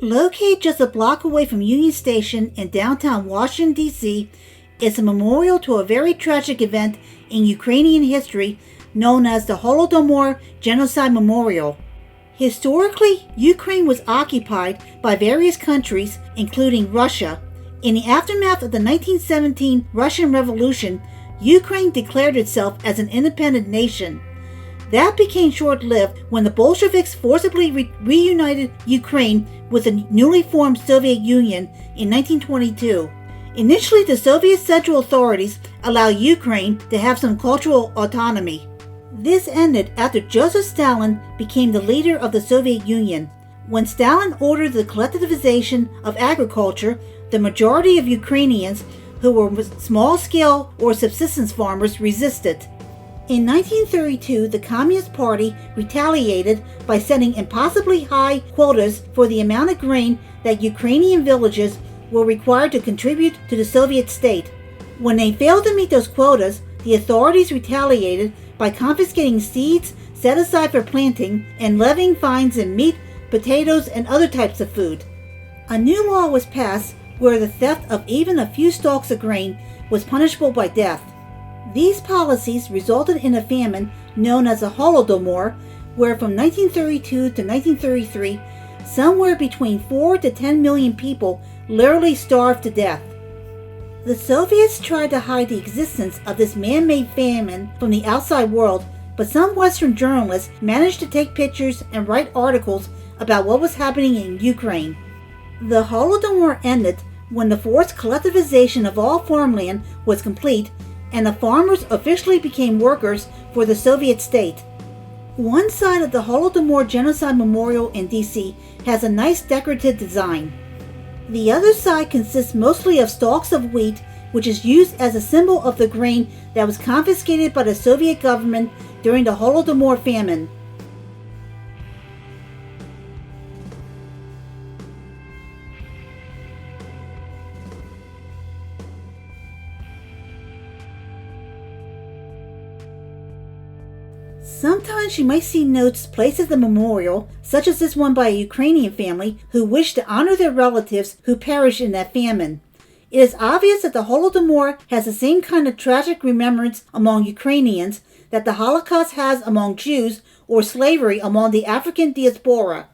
Located just a block away from Union Station in downtown Washington, D.C., is a memorial to a very tragic event in Ukrainian history known as the Holodomor Genocide Memorial. Historically, Ukraine was occupied by various countries, including Russia. In the aftermath of the 1917 Russian Revolution, Ukraine declared itself as an independent nation. That became short-lived when the Bolsheviks forcibly reunited Ukraine with the newly formed Soviet Union in 1922. Initially, the Soviet Central Authorities allowed Ukraine to have some cultural autonomy. This ended after Joseph Stalin became the leader of the Soviet Union. When Stalin ordered the collectivization of agriculture, the majority of Ukrainians who were small-scale or subsistence farmers resisted. In 1932, the Communist Party retaliated by setting impossibly high quotas for the amount of grain that Ukrainian villages were required to contribute to the Soviet state. When they failed to meet those quotas, the authorities retaliated by confiscating seeds set aside for planting and levying fines in meat, potatoes, and other types of food. A new law was passed where the theft of even a few stalks of grain was punishable by death. These policies resulted in a famine known as the Holodomor, where from 1932 to 1933, somewhere between 4 to 10 million people literally starved to death. The Soviets tried to hide the existence of this man-made famine from the outside world, but some Western journalists managed to take pictures and write articles about what was happening in Ukraine. The Holodomor ended when the forced collectivization of all farmland was complete and the farmers officially became workers for the Soviet state. One side of the Holodomor Genocide Memorial in D.C. has a nice decorative design. The other side consists mostly of stalks of wheat, which is used as a symbol of the grain that was confiscated by the Soviet government during the Holodomor famine. Sometimes you might see notes placed at the memorial, such as this one by a Ukrainian family who wished to honor their relatives who perished in that famine. It is obvious that the Holodomor has the same kind of tragic remembrance among Ukrainians that the Holocaust has among Jews or slavery among the African diaspora.